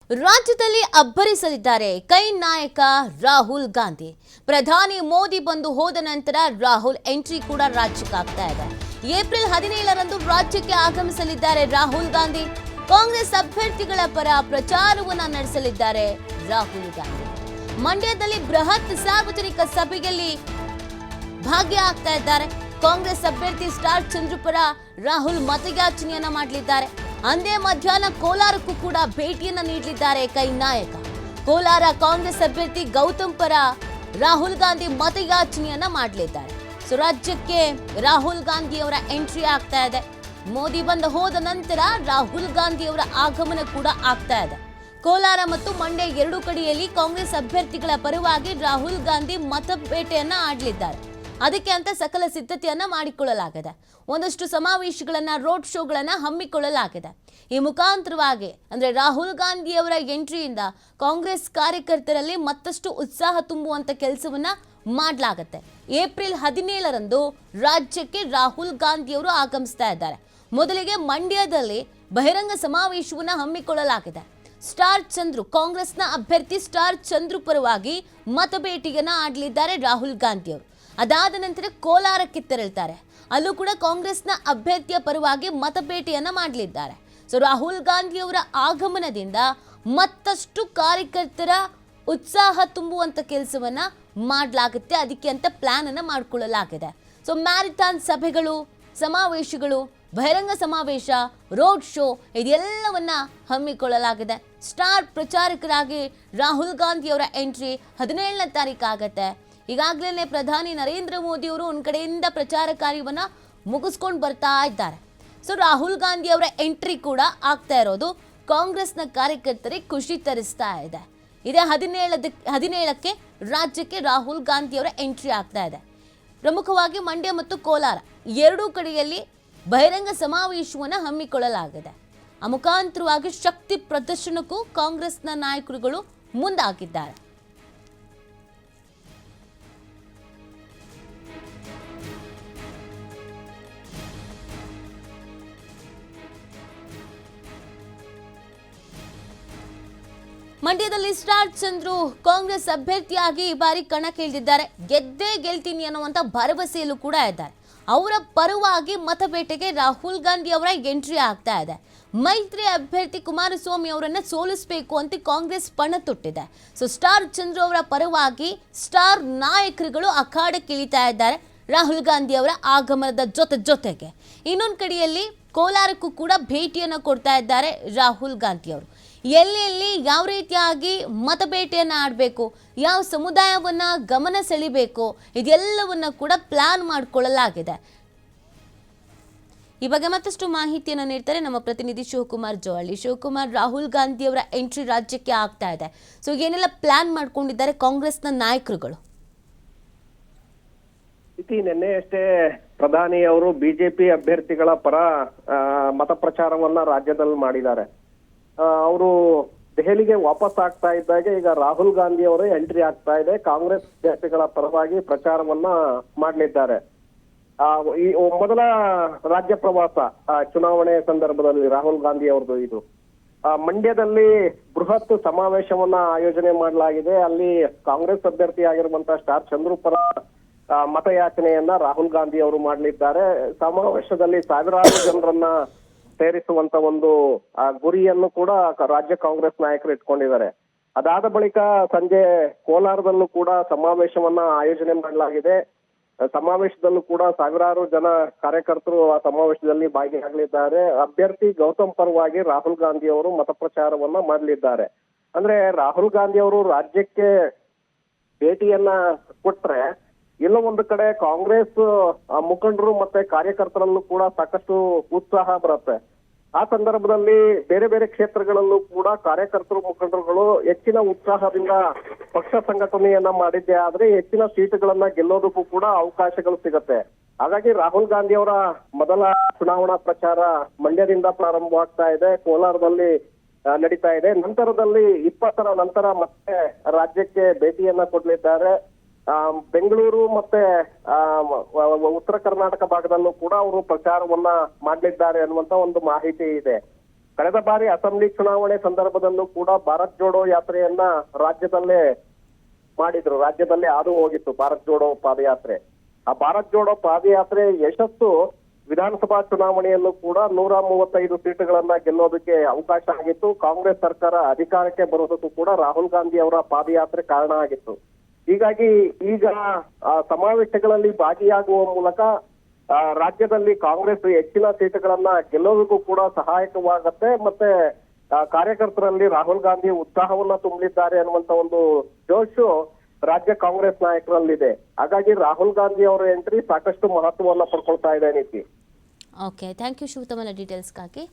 ರಾಜ್ಯದಲ್ಲಿ ಅಬ್ಬರಿಸಲಿದ್ದಾರೆ ಕೈ ನಾಯಕ ರಾಹುಲ್ ಗಾಂಧಿ. ಪ್ರಧಾನಿ ಮೋದಿ ಬಂದು ಹೋದ ನಂತರ ರಾಹುಲ್ ಎಂಟ್ರಿ ಕೂಡ ರಾಜ್ಯಕ್ಕಾಗ್ತಾ ಇದೆ. ಏಪ್ರಿಲ್ 17ರಂದು ರಾಜ್ಯಕ್ಕೆ ಆಗಮಿಸಲಿದ್ದಾರೆ ರಾಹುಲ್ ಗಾಂಧಿ. ಕಾಂಗ್ರೆಸ್ ಅಭ್ಯರ್ಥಿಗಳ ಪರ ಪ್ರಚಾರವನ್ನ ನಡೆಸಲಿದ್ದಾರೆ ರಾಹುಲ್ ಗಾಂಧಿ. ಮಂಡ್ಯದಲ್ಲಿ ಬೃಹತ್ ಸಾರ್ವಜನಿಕ ಸಭೆಯಲ್ಲಿ ಭಾಗಿಯಾಗ್ತಾ ಇದ್ದಾರೆ. ಕಾಂಗ್ರೆಸ್ ಅಭ್ಯರ್ಥಿ ಸ್ಟಾರ್ ಚಂದ್ರು ಪರ ರಾಹುಲ್ ಮತಯಾಚನೆಯನ್ನ ಮಾಡಲಿದ್ದಾರೆ. ಅಂದೇ ಮಧ್ಯಾಹ್ನ ಕೋಲಾರಕ್ಕೂ ಕೂಡ ಭೇಟಿಯನ್ನ ನೀಡಲಿದ್ದಾರೆ ಕೈ ನಾಯಕ. ಕೋಲಾರ ಕಾಂಗ್ರೆಸ್ ಅಭ್ಯರ್ಥಿ ಗೌತಮ್ ಪರ ರಾಹುಲ್ ಗಾಂಧಿ ಮತಯಾಚನೆಯನ್ನ ಮಾಡಲಿದ್ದಾರೆ. ರಾಜ್ಯಕ್ಕೆ ರಾಹುಲ್ ಗಾಂಧಿ ಅವರ ಎಂಟ್ರಿ ಆಗ್ತಾ ಇದೆ. ಮೋದಿ ಬಂದು ಹೋದ ನಂತರ ರಾಹುಲ್ ಗಾಂಧಿ ಅವರ ಆಗಮನ ಕೂಡ ಆಗ್ತಾ ಇದೆ. ಕೋಲಾರ ಮತ್ತು ಮಂಡ್ಯ ಎರಡೂ ಕಡೆಯಲ್ಲಿ ಕಾಂಗ್ರೆಸ್ ಅಭ್ಯರ್ಥಿಗಳ ಪರವಾಗಿ ರಾಹುಲ್ ಗಾಂಧಿ ಮತಬೇಟೆಯನ್ನ ಆಡಲಿದ್ದಾರೆ. ಅದಕ್ಕೆ ಅಂತ ಸಕಲ ಸಿದ್ಧತೆಯನ್ನ ಮಾಡಿಕೊಳ್ಳಲಾಗಿದೆ. ಒಂದಷ್ಟು ಸಮಾವೇಶಗಳನ್ನ, ರೋಡ್ ಶೋಗಳನ್ನ ಹಮ್ಮಿಕೊಳ್ಳಲಾಗಿದೆ. ಈ ಮುಖಾಂತರವಾಗಿ ಅಂದ್ರೆ ರಾಹುಲ್ ಗಾಂಧಿ ಅವರ ಎಂಟ್ರಿಯಿಂದ ಕಾಂಗ್ರೆಸ್ ಕಾರ್ಯಕರ್ತರಲ್ಲಿ ಮತ್ತಷ್ಟು ಉತ್ಸಾಹ ತುಂಬುವಂತ ಕೆಲಸವನ್ನ ಮಾಡಲಾಗುತ್ತೆ. ಏಪ್ರಿಲ್ 17ರಂದು ರಾಜ್ಯಕ್ಕೆ ರಾಹುಲ್ ಗಾಂಧಿ ಅವರು ಆಗಮಿಸ್ತಾ ಇದ್ದಾರೆ. ಮೊದಲಿಗೆ ಮಂಡ್ಯದಲ್ಲಿ ಬಹಿರಂಗ ಸಮಾವೇಶವನ್ನ ಹಮ್ಮಿಕೊಳ್ಳಲಾಗಿದೆ. ಸ್ಟಾರ್ ಚಂದ್ರು, ಕಾಂಗ್ರೆಸ್ನ ಅಭ್ಯರ್ಥಿ ಸ್ಟಾರ್ ಚಂದ್ರು ಪರವಾಗಿ ಮತಬೇಟೆಯನ್ನ ಆಡಲಿದ್ದಾರೆ ರಾಹುಲ್ ಗಾಂಧಿ ಅವರು. ಅದಾದ ನಂತರ ಕೋಲಾರಕ್ಕೆ ತೆರಳುತ್ತಾರೆ. ಅಲ್ಲೂ ಕೂಡ ಕಾಂಗ್ರೆಸ್ನ ಅಭ್ಯರ್ಥಿಯ ಪರವಾಗಿ ಮತಬೇಟೆಯನ್ನ ಮಾಡಲಿದ್ದಾರೆ. ರಾಹುಲ್ ಗಾಂಧಿ ಅವರ ಆಗಮನದಿಂದ ಮತ್ತಷ್ಟು ಕಾರ್ಯಕರ್ತರ ಉತ್ಸಾಹ ತುಂಬುವಂತ ಕೆಲಸವನ್ನ ಮಾಡಲಾಗುತ್ತೆ. ಅದಕ್ಕೆ ಅಂತ ಪ್ಲಾನ್ ಅನ್ನ ಮಾಡಿಕೊಳ್ಳಲಾಗಿದೆ. ಮ್ಯಾರಥಾನ್ ಸಭೆಗಳು, ಸಮಾವೇಶಗಳು, ಬಹಿರಂಗ ಸಮಾವೇಶ, ರೋಡ್ ಶೋ ಇದೆಲ್ಲವನ್ನ ಹಮ್ಮಿಕೊಳ್ಳಲಾಗಿದೆ. ಸ್ಟಾರ್ ಪ್ರಚಾರಕರಾಗಿ ರಾಹುಲ್ ಗಾಂಧಿ ಅವರ ಎಂಟ್ರಿ 17ನೇ ತಾರೀಕು ಆಗತ್ತೆ. ಈಗಾಗಲೇ ಪ್ರಧಾನಿ ನರೇಂದ್ರ ಮೋದಿ ಅವರು ಒಂದ್ ಕಡೆಯಿಂದ ಪ್ರಚಾರ ಕಾರ್ಯವನ್ನ ಮುಗಿಸ್ಕೊಂಡು ಬರ್ತಾ ಇದ್ದಾರೆ. ರಾಹುಲ್ ಗಾಂಧಿ ಅವರ ಎಂಟ್ರಿ ಕೂಡ ಆಗ್ತಾ ಇರೋದು ಕಾಂಗ್ರೆಸ್ನ ಕಾರ್ಯಕರ್ತರಿಗೆ ಖುಷಿ ತರಿಸ್ತಾ ಇದೆ. ಇದೇ 17ಕ್ಕೆ ರಾಜ್ಯಕ್ಕೆ ರಾಹುಲ್ ಗಾಂಧಿ ಅವರ ಎಂಟ್ರಿ ಆಗ್ತಾ ಇದೆ. ಪ್ರಮುಖವಾಗಿ ಮಂಡ್ಯ ಮತ್ತು ಕೋಲಾರ ಎರಡೂ ಕಡೆಯಲ್ಲಿ ಬಹಿರಂಗ ಸಮಾವೇಶವನ್ನು ಹಮ್ಮಿಕೊಳ್ಳಲಾಗಿದೆ. ಆ ಮುಖಾಂತರವಾಗಿ ಶಕ್ತಿ ಪ್ರದರ್ಶನಕ್ಕೂ ಕಾಂಗ್ರೆಸ್ನ ನಾಯಕರುಗಳು ಮುಂದಾಗಿದ್ದಾರೆ. ಮಂಡ್ಯದಲ್ಲಿ ಸ್ಟಾರ್ ಚಂದ್ರು ಕಾಂಗ್ರೆಸ್ ಅಭ್ಯರ್ಥಿಯಾಗಿ ಈ ಬಾರಿ ಕಣಕ್ಕಿಳಿದಿದ್ದಾರೆ. ಗೆದ್ದೇ ಗೆಲ್ತೀನಿ ಅನ್ನುವಂತ ಭರವಸೆಯಲ್ಲೂ ಕೂಡ ಇದ್ದಾರೆ. ಅವರ ಪರವಾಗಿ ಮತಬೇಟೆಗೆ ರಾಹುಲ್ ಗಾಂಧಿ ಅವರ ಎಂಟ್ರಿ ಆಗ್ತಾ ಇದೆ. ಮೈತ್ರಿ ಅಭ್ಯರ್ಥಿ ಕುಮಾರಸ್ವಾಮಿ ಅವರನ್ನ ಸೋಲಿಸಬೇಕು ಅಂತ ಕಾಂಗ್ರೆಸ್ ಪಣ ತೊಟ್ಟಿದೆ. ಸ್ಟಾರ್ ಚಂದ್ರು ಅವರ ಪರವಾಗಿ ಸ್ಟಾರ್ ನಾಯಕರುಗಳು ಅಖಾಡಕ್ಕೆ ಇಳಿತಾ ಇದ್ದಾರೆ ರಾಹುಲ್ ಗಾಂಧಿ ಅವರ ಆಗಮನದ ಜೊತೆಗೆ. ಇನ್ನೊಂದು ಕಡೆಯಲ್ಲಿ ಕೋಲಾರಕ್ಕೂ ಕೂಡ ಭೇಟಿಯನ್ನು ಕೊಡ್ತಾ ಇದ್ದಾರೆ ರಾಹುಲ್ ಗಾಂಧಿ ಅವರು. ಎಲ್ಲೆಲ್ಲಿ ಯಾವ ರೀತಿಯಾಗಿ ಮತಬೇಟೆಯನ್ನು ಆಡಬೇಕು, ಯಾವ ಸಮುದಾಯವನ್ನ ಗಮನ ಸೆಳಿಬೇಕು, ಇದೆಲ್ಲವನ್ನ ಕೂಡ ಪ್ಲಾನ್ ಮಾಡಿಕೊಳ್ಳಲಾಗಿದೆ. ಈ ಬಗ್ಗೆ ಮತ್ತಷ್ಟು ಮಾಹಿತಿಯನ್ನು ನೀಡ್ತಾರೆ ನಮ್ಮ ಪ್ರತಿನಿಧಿ ಶಿವಕುಮಾರ್ ಜೋಹಳ್ಳಿ. ಶಿವಕುಮಾರ್, ರಾಹುಲ್ ಗಾಂಧಿ ಅವರ ಎಂಟ್ರಿ ರಾಜ್ಯಕ್ಕೆ ಆಗ್ತಾ ಇದೆ. ಏನೆಲ್ಲ ಪ್ಲಾನ್ ಮಾಡ್ಕೊಂಡಿದ್ದಾರೆ ಕಾಂಗ್ರೆಸ್ನ ನಾಯಕರುಗಳು? ನಿನ್ನೆಯಷ್ಟೇ ಪ್ರಧಾನಿ ಅವರು ಬಿಜೆಪಿ ಅಭ್ಯರ್ಥಿಗಳ ಪರ ಮತ ಪ್ರಚಾರವನ್ನ ರಾಜ್ಯದಲ್ಲಿ ಮಾಡಿದ್ದಾರೆ. ಅವರು ದೆಹಲಿಗೆ ವಾಪಸ್ ಆಗ್ತಾ ಇದ್ದಾಗೆ ಈಗ ರಾಹುಲ್ ಗಾಂಧಿ ಅವರೇ ಎಂಟ್ರಿ ಆಗ್ತಾ ಇದೆ. ಕಾಂಗ್ರೆಸ್ ಅಭ್ಯರ್ಥಿಗಳ ಪರವಾಗಿ ಪ್ರಚಾರವನ್ನ ಮಾಡಲಿದ್ದಾರೆ. ಈ ಮೊದಲ ರಾಜ್ಯ ಪ್ರವಾಸ ಚುನಾವಣೆ ಸಂದರ್ಭದಲ್ಲಿ ರಾಹುಲ್ ಗಾಂಧಿ ಅವ್ರದ್ದು ಇದು. ಮಂಡ್ಯದಲ್ಲಿ ಬೃಹತ್ ಸಮಾವೇಶವನ್ನ ಆಯೋಜನೆ ಮಾಡಲಾಗಿದೆ. ಅಲ್ಲಿ ಕಾಂಗ್ರೆಸ್ ಅಭ್ಯರ್ಥಿ ಆಗಿರುವಂತಹ ಸ್ಟಾರ್ ಚಂದ್ರು ಪರ ಮತಯಾಚನೆಯನ್ನ ರಾಹುಲ್ ಗಾಂಧಿ ಅವರು ಮಾಡಲಿದ್ದಾರೆ. ಸಮಾವೇಶದಲ್ಲಿ ಸಾವಿರಾರು ಜನರನ್ನ ಸೇರಿಸುವಂತ ಒಂದು ಗುರಿಯನ್ನು ಕೂಡ ರಾಜ್ಯ ಕಾಂಗ್ರೆಸ್ ನಾಯಕರು ಇಟ್ಕೊಂಡಿದ್ದಾರೆ. ಅದಾದ ಬಳಿಕ ಸಂಜೆ ಕೋಲಾರದಲ್ಲೂ ಕೂಡ ಸಮಾವೇಶವನ್ನ ಆಯೋಜನೆ ಮಾಡಲಾಗಿದೆ. ಸಮಾವೇಶದಲ್ಲೂ ಕೂಡ ಸಾವಿರಾರು ಜನ ಕಾರ್ಯಕರ್ತರು ಆ ಸಮಾವೇಶದಲ್ಲಿ ಭಾಗಿಯಾಗಲಿದ್ದಾರೆ. ಅಭ್ಯರ್ಥಿ ಗೌತಮ್ ಪರವಾಗಿ ರಾಹುಲ್ ಗಾಂಧಿ ಅವರು ಮತ ಪ್ರಚಾರವನ್ನ ಮಾಡಲಿದ್ದಾರೆ. ಅಂದ್ರೆ ರಾಹುಲ್ ಗಾಂಧಿ ಅವರು ರಾಜ್ಯಕ್ಕೆ ಭೇಟಿಯನ್ನ ಕೊಟ್ರೆ ಎಲ್ಲೋ ಒಂದು ಕಡೆ ಕಾಂಗ್ರೆಸ್ ಮುಖಂಡರು ಮತ್ತೆ ಕಾರ್ಯಕರ್ತರಲ್ಲೂ ಕೂಡ ಸಾಕಷ್ಟು ಉತ್ಸಾಹ ಬರುತ್ತೆ. ಆ ಸಂದರ್ಭದಲ್ಲಿ ಬೇರೆ ಬೇರೆ ಕ್ಷೇತ್ರಗಳಲ್ಲೂ ಕೂಡ ಕಾರ್ಯಕರ್ತರು, ಮುಖಂಡರುಗಳು ಹೆಚ್ಚಿನ ಉತ್ಸಾಹದಿಂದ ಪಕ್ಷ ಸಂಘಟನೆಯನ್ನ ಮಾಡಿದ್ದೆ ಆದ್ರೆ ಹೆಚ್ಚಿನ ಸೀಟುಗಳನ್ನ ಗೆಲ್ಲೋದಕ್ಕೂ ಕೂಡ ಅವಕಾಶಗಳು ಸಿಗತ್ತೆ. ಹಾಗಾಗಿ ರಾಹುಲ್ ಗಾಂಧಿ ಅವರ ಮೊದಲ ಚುನಾವಣಾ ಪ್ರಚಾರ ಮಂಡ್ಯದಿಂದ ಪ್ರಾರಂಭವಾಗ್ತಾ ಇದೆ, ಕೋಲಾರದಲ್ಲಿ ನಡೀತಾ ಇದೆ. ನಂತರದಲ್ಲಿ 20ರ ನಂತರ ಮತ್ತೆ ರಾಜ್ಯಕ್ಕೆ ಭೇಟಿಯನ್ನ ಕೊಡ್ಲಿದ್ದಾರೆ. ಬೆಂಗಳೂರು ಮತ್ತೆ ಉತ್ತರ ಕರ್ನಾಟಕ ಭಾಗದಲ್ಲೂ ಕೂಡ ಅವರು ಪ್ರಚಾರವನ್ನ ಮಾಡಲಿದ್ದಾರೆ ಅನ್ನುವಂತ ಒಂದು ಮಾಹಿತಿ ಇದೆ. ಕಳೆದ ಬಾರಿ ಅಸೆಂಬ್ಲಿ ಚುನಾವಣೆ ಸಂದರ್ಭದಲ್ಲೂ ಕೂಡ ಭಾರತ್ ಜೋಡೋ ಯಾತ್ರೆಯನ್ನ ರಾಜ್ಯದಲ್ಲೇ ಮಾಡಿದ್ರು. ರಾಜ್ಯದಲ್ಲೇ ಹಾದು ಹೋಗಿತ್ತು ಭಾರತ್ ಜೋಡೋ ಪಾದಯಾತ್ರೆ. ಆ ಭಾರತ್ ಜೋಡೋ ಪಾದಯಾತ್ರೆ ಯಶಸ್ಸು ವಿಧಾನಸಭಾ ಚುನಾವಣೆಯಲ್ಲೂ ಕೂಡ 135 ಸೀಟುಗಳನ್ನ ಗೆಲ್ಲೋದಕ್ಕೆ ಅವಕಾಶ ಆಗಿತ್ತು. ಕಾಂಗ್ರೆಸ್ ಸರ್ಕಾರ ಅಧಿಕಾರಕ್ಕೆ ಬರೋದಕ್ಕೂ ಕೂಡ ರಾಹುಲ್ ಗಾಂಧಿ ಅವರ ಪಾದಯಾತ್ರೆ ಕಾರಣ ಆಗಿತ್ತು. ಹೀಗಾಗಿ ಈಗ ಸಮಾವೇಶಗಳಲ್ಲಿ ಭಾಗಿಯಾಗುವ ಮೂಲಕ ರಾಜ್ಯದಲ್ಲಿ ಕಾಂಗ್ರೆಸ್ ಹೆಚ್ಚಿನ ಸೀಟುಗಳನ್ನ ಗೆಲ್ಲೋದಕ್ಕೂ ಕೂಡ ಸಹಾಯಕವಾಗತ್ತೆ. ಮತ್ತೆ ಕಾರ್ಯಕರ್ತರಲ್ಲಿ ರಾಹುಲ್ ಗಾಂಧಿ ಉತ್ಸಾಹವನ್ನ ತುಂಬಲಿದ್ದಾರೆ ಅನ್ನುವಂತ ಒಂದು ಜೋಶು ರಾಜ್ಯ ಕಾಂಗ್ರೆಸ್ ನಾಯಕರಲ್ಲಿದೆ. ಹಾಗಾಗಿ ರಾಹುಲ್ ಗಾಂಧಿ ಅವರ ಎಂಟ್ರಿ ಸಾಕಷ್ಟು ಮಹತ್ವವನ್ನ ಪಡ್ಕೊಳ್ತಾ ಇದೆ. ನೀತಿ. ಓಕೆ, ಥ್ಯಾಂಕ್ ಯು ಶಿವತಮನ ಡೀಟೇಲ್ಸ್ಗಾಗಿ.